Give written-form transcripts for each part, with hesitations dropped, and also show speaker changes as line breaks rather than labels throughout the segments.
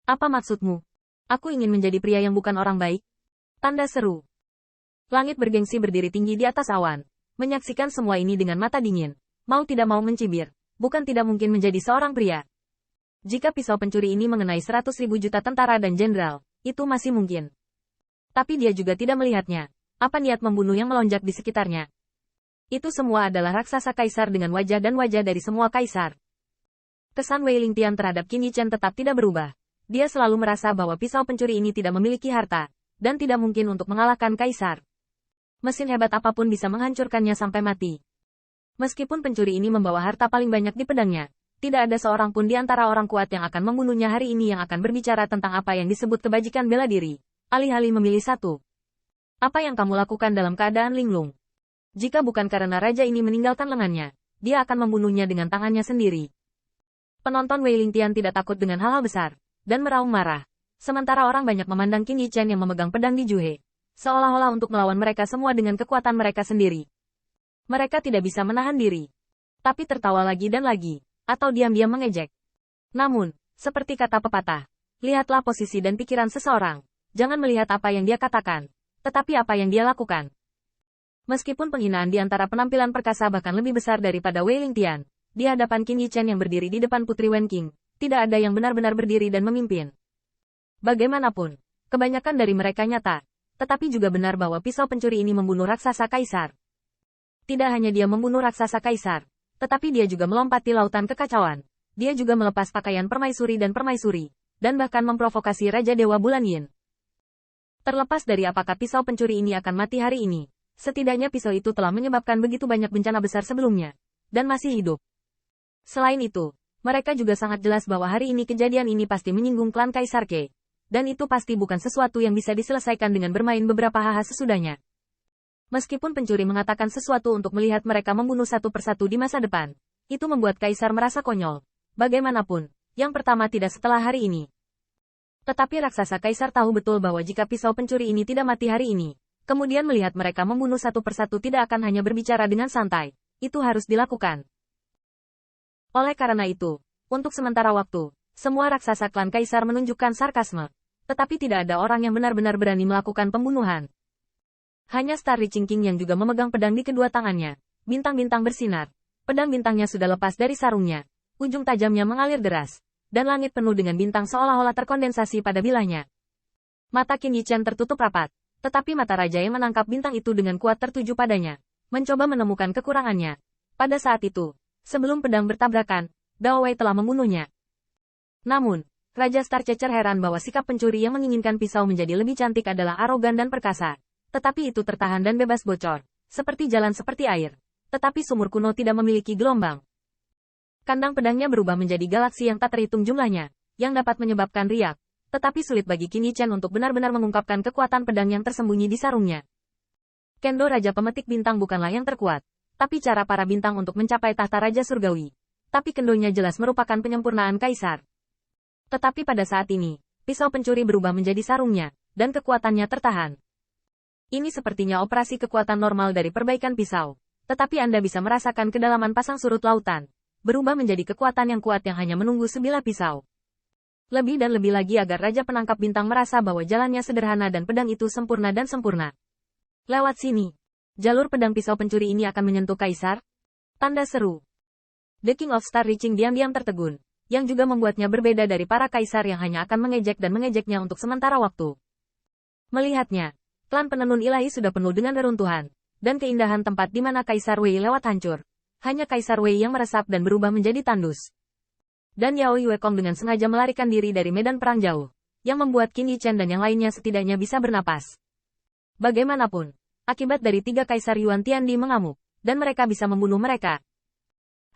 Apa maksudmu? Aku ingin menjadi pria yang bukan orang baik? Tanda seru. Langit bergengsi berdiri tinggi di atas awan, menyaksikan semua ini dengan mata dingin. Mau tidak mau mencibir, bukan tidak mungkin menjadi seorang pria. Jika pisau pencuri ini mengenai 100.000 juta tentara dan jenderal, itu masih mungkin. Tapi dia juga tidak melihatnya. Apa niat membunuh yang melonjak di sekitarnya? Itu semua adalah raksasa kaisar dengan wajah dan wajah dari semua kaisar. Kesan Wei Lingtian terhadap Qin Yichen tetap tidak berubah. Dia selalu merasa bahwa pisau pencuri ini tidak memiliki harta, dan tidak mungkin untuk mengalahkan kaisar. Mesin hebat apapun bisa menghancurkannya sampai mati. Meskipun pencuri ini membawa harta paling banyak di pedangnya, tidak ada seorang pun di antara orang kuat yang akan membunuhnya hari ini yang akan berbicara tentang apa yang disebut kebajikan bela diri. Alih-alih memilih satu. Apa yang kamu lakukan dalam keadaan linglung? Jika bukan karena raja ini meninggalkan lengannya, dia akan membunuhnya dengan tangannya sendiri. Penonton Wei Lingtian tidak takut dengan hal-hal besar, dan meraung marah. Sementara orang banyak memandang Qin Yichen yang memegang pedang di Juhe, seolah-olah untuk melawan mereka semua dengan kekuatan mereka sendiri. Mereka tidak bisa menahan diri. Tapi tertawa lagi dan lagi, atau diam-diam mengejek. Namun, seperti kata pepatah, lihatlah posisi dan pikiran seseorang. Jangan melihat apa yang dia katakan, tetapi apa yang dia lakukan. Meskipun penghinaan di antara penampilan perkasa bahkan lebih besar daripada Wei Lingtian, di hadapan Qin Yichen yang berdiri di depan Putri Wen Qing, tidak ada yang benar-benar berdiri dan memimpin. Bagaimanapun, kebanyakan dari mereka nyata, tetapi juga benar bahwa pisau pencuri ini membunuh raksasa kaisar. Tidak hanya dia membunuh raksasa kaisar, tetapi dia juga melompati lautan kekacauan. Dia juga melepas pakaian permaisuri dan permaisuri, dan bahkan memprovokasi Raja Dewa Bulan Yin. Terlepas dari apakah pisau pencuri ini akan mati hari ini, setidaknya pisau itu telah menyebabkan begitu banyak bencana besar sebelumnya, dan masih hidup. Selain itu, mereka juga sangat jelas bahwa hari ini kejadian ini pasti menyinggung klan Kaisar Qi, dan itu pasti bukan sesuatu yang bisa diselesaikan dengan bermain beberapa haha sesudahnya. Meskipun pencuri mengatakan sesuatu untuk melihat mereka membunuh satu persatu di masa depan, itu membuat Kaisar merasa konyol. Bagaimanapun, yang pertama tidak setelah hari ini. Tetapi raksasa Kaisar tahu betul bahwa jika pisau pencuri ini tidak mati hari ini, kemudian melihat mereka membunuh satu persatu tidak akan hanya berbicara dengan santai. Itu harus dilakukan. Oleh karena itu, untuk sementara waktu, semua raksasa klan Kaisar menunjukkan sarkasme. Tetapi tidak ada orang yang benar-benar berani melakukan pembunuhan. Hanya Star Li Qingqing yang juga memegang pedang di kedua tangannya. Bintang-bintang bersinar. Pedang bintangnya sudah lepas dari sarungnya. Ujung tajamnya mengalir deras. Dan langit penuh dengan bintang seolah-olah terkondensasi pada bilahnya. Mata Qin Yichen tertutup rapat. Tetapi mata raja yang menangkap bintang itu dengan kuat tertuju padanya. Mencoba menemukan kekurangannya. Pada saat itu, sebelum pedang bertabrakan, Dao Wei telah membunuhnya. Namun, Raja Star cecer heran bahwa sikap pencuri yang menginginkan pisau menjadi lebih cantik adalah arogan dan perkasa. Tetapi itu tertahan dan bebas bocor, seperti jalan seperti air. Tetapi sumur kuno tidak memiliki gelombang. Kandang pedangnya berubah menjadi galaksi yang tak terhitung jumlahnya, yang dapat menyebabkan riak. Tetapi sulit bagi Qin Yichen untuk benar-benar mengungkapkan kekuatan pedang yang tersembunyi di sarungnya. Kendo Raja Pemetik Bintang bukanlah yang terkuat, tapi cara para bintang untuk mencapai tahta Raja Surgawi. Tapi kendonya jelas merupakan penyempurnaan Kaisar. Tetapi pada saat ini, pisau pencuri berubah menjadi sarungnya, dan kekuatannya tertahan. Ini sepertinya operasi kekuatan normal dari perbaikan pisau. Tetapi Anda bisa merasakan kedalaman pasang surut lautan. Berubah menjadi kekuatan yang kuat yang hanya menunggu sebilah pisau. Lebih dan lebih lagi agar Raja Penangkap Bintang merasa bahwa jalannya sederhana dan pedang itu sempurna dan sempurna. Lewat sini. Jalur pedang pisau pencuri ini akan menyentuh Kaisar? Tanda seru. The King of Star Reaching diam-diam tertegun. Yang juga membuatnya berbeda dari para kaisar yang hanya akan mengejek dan mengejeknya untuk sementara waktu. Melihatnya, klan penenun ilahi sudah penuh dengan reruntuhan, dan keindahan tempat di mana Kaisar Wei lewat hancur. Hanya Kaisar Wei yang meresap dan berubah menjadi tandus. Dan Yao Yuekong dengan sengaja melarikan diri dari medan perang jauh, yang membuat Qin Yichen dan yang lainnya setidaknya bisa bernapas. Bagaimanapun, akibat dari 3 Kaisar Yuan Tiandi mengamuk, dan mereka bisa membunuh mereka.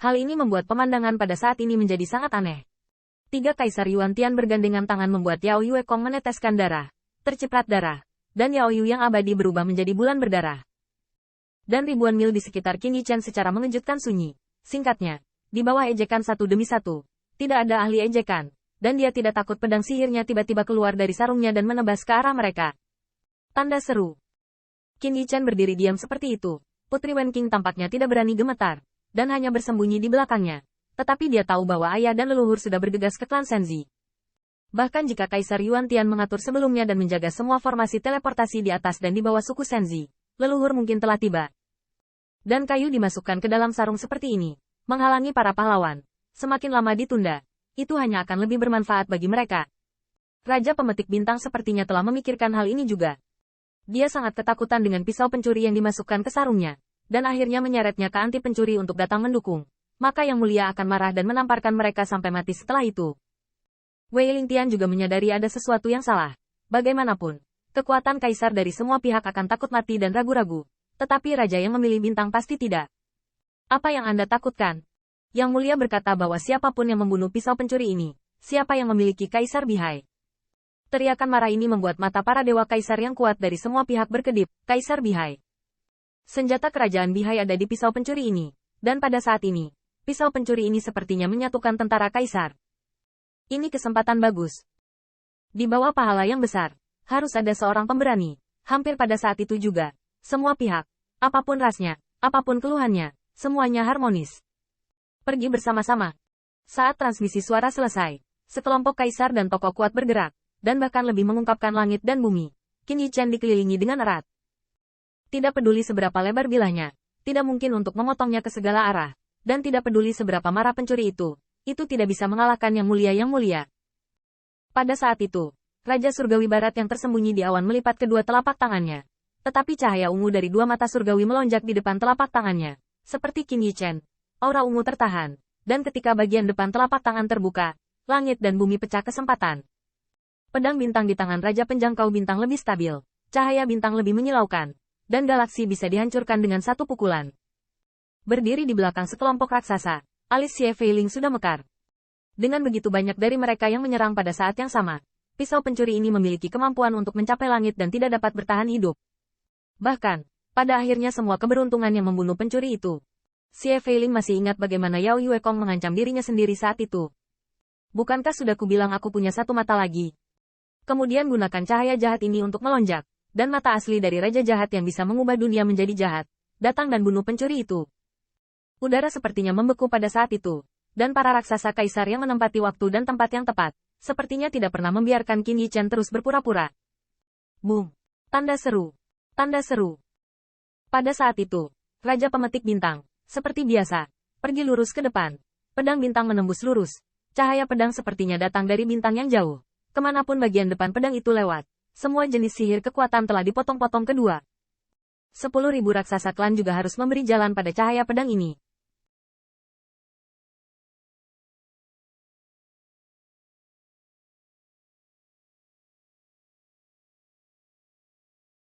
Hal ini membuat pemandangan pada saat ini menjadi sangat aneh. 3 Kaisar Yuan Tian bergandengan tangan membuat Yao Yuekong meneteskan darah, terciprat darah, dan Yao Yu yang abadi berubah menjadi bulan berdarah. Dan ribuan mil di sekitar Qin Yichen secara mengejutkan sunyi. Singkatnya, di bawah ejekan satu demi satu, tidak ada ahli ejekan, dan dia tidak takut pedang sihirnya tiba-tiba keluar dari sarungnya dan menebas ke arah mereka. Tanda seru. Qin Yichen berdiri diam seperti itu. Putri Wen Qing tampaknya tidak berani gemetar, dan hanya bersembunyi di belakangnya. Tetapi dia tahu bahwa ayah dan leluhur sudah bergegas ke klan Senzi. Bahkan jika Kaisar Yuan Tian mengatur sebelumnya dan menjaga semua formasi teleportasi di atas dan di bawah suku Senzi, leluhur mungkin telah tiba. Dan kayu dimasukkan ke dalam sarung seperti ini, menghalangi para pahlawan. Semakin lama ditunda, itu hanya akan lebih bermanfaat bagi mereka. Raja Pemetik Bintang sepertinya telah memikirkan hal ini juga. Dia sangat ketakutan dengan pisau pencuri yang dimasukkan ke sarungnya, dan akhirnya menyeretnya ke anti pencuri untuk datang mendukung. Maka Yang Mulia akan marah dan menamparkan mereka sampai mati setelah itu. Wei Lingtian juga menyadari ada sesuatu yang salah. Bagaimanapun, kekuatan kaisar dari semua pihak akan takut mati dan ragu-ragu. Tetapi raja yang memilih bintang pasti tidak. Apa yang Anda takutkan? Yang Mulia berkata bahwa siapapun yang membunuh pisau pencuri ini, siapa yang memiliki Kaisar Bihai. Teriakan marah ini membuat mata para dewa kaisar yang kuat dari semua pihak berkedip. Kaisar Bihai. Senjata kerajaan Bihai ada di pisau pencuri ini. Dan pada saat ini, pisau pencuri ini sepertinya menyatukan tentara kaisar. Ini kesempatan bagus. Di bawah pahala yang besar, harus ada seorang pemberani. Hampir pada saat itu juga, semua pihak, apapun rasnya, apapun keluhannya, semuanya harmonis. Pergi bersama-sama. Saat transmisi suara selesai, sekelompok kaisar dan tokoh kuat bergerak, dan bahkan lebih mengungkapkan langit dan bumi. Qin Yichen dikelilingi dengan erat. Tidak peduli seberapa lebar bilahnya, tidak mungkin untuk memotongnya ke segala arah, dan tidak peduli seberapa marah pencuri itu tidak bisa mengalahkan Yang Mulia. Pada saat itu, Raja Surgawi Barat yang tersembunyi di awan melipat kedua telapak tangannya. Tetapi cahaya ungu dari dua mata surgawi melonjak di depan telapak tangannya. Seperti Qin Yichen, aura ungu tertahan, dan ketika bagian depan telapak tangan terbuka, langit dan bumi pecah kesempatan. Pedang bintang di tangan Raja Penjangkau Bintang lebih stabil, cahaya bintang lebih menyilaukan, dan galaksi bisa dihancurkan dengan satu pukulan. Berdiri di belakang sekelompok raksasa, alis Xie Feiling sudah mekar. Dengan begitu banyak dari mereka yang menyerang pada saat yang sama, pisau pencuri ini memiliki kemampuan untuk mencapai langit dan tidak dapat bertahan hidup. Bahkan, pada akhirnya semua keberuntungan yang membunuh pencuri itu. Xie Feiling masih ingat bagaimana Yao Yue Kong mengancam dirinya sendiri saat itu. Bukankah sudah kubilang aku punya satu mata lagi? Kemudian gunakan cahaya jahat ini untuk melonjak, dan mata asli dari Raja Jahat yang bisa mengubah dunia menjadi jahat, datang dan bunuh pencuri itu. Udara sepertinya membeku pada saat itu, dan para raksasa kaisar yang menempati waktu dan tempat yang tepat, sepertinya tidak pernah membiarkan Qin Yichen terus berpura-pura. Boom! Tanda seru. Tanda seru. Pada saat itu, Raja Pemetik Bintang, seperti biasa, pergi lurus ke depan. Pedang bintang menembus lurus. Cahaya pedang sepertinya datang dari bintang yang jauh. Kemanapun bagian depan pedang itu lewat, semua jenis sihir kekuatan telah dipotong-potong kedua. 10.000 raksasa klan juga harus memberi jalan pada cahaya pedang ini.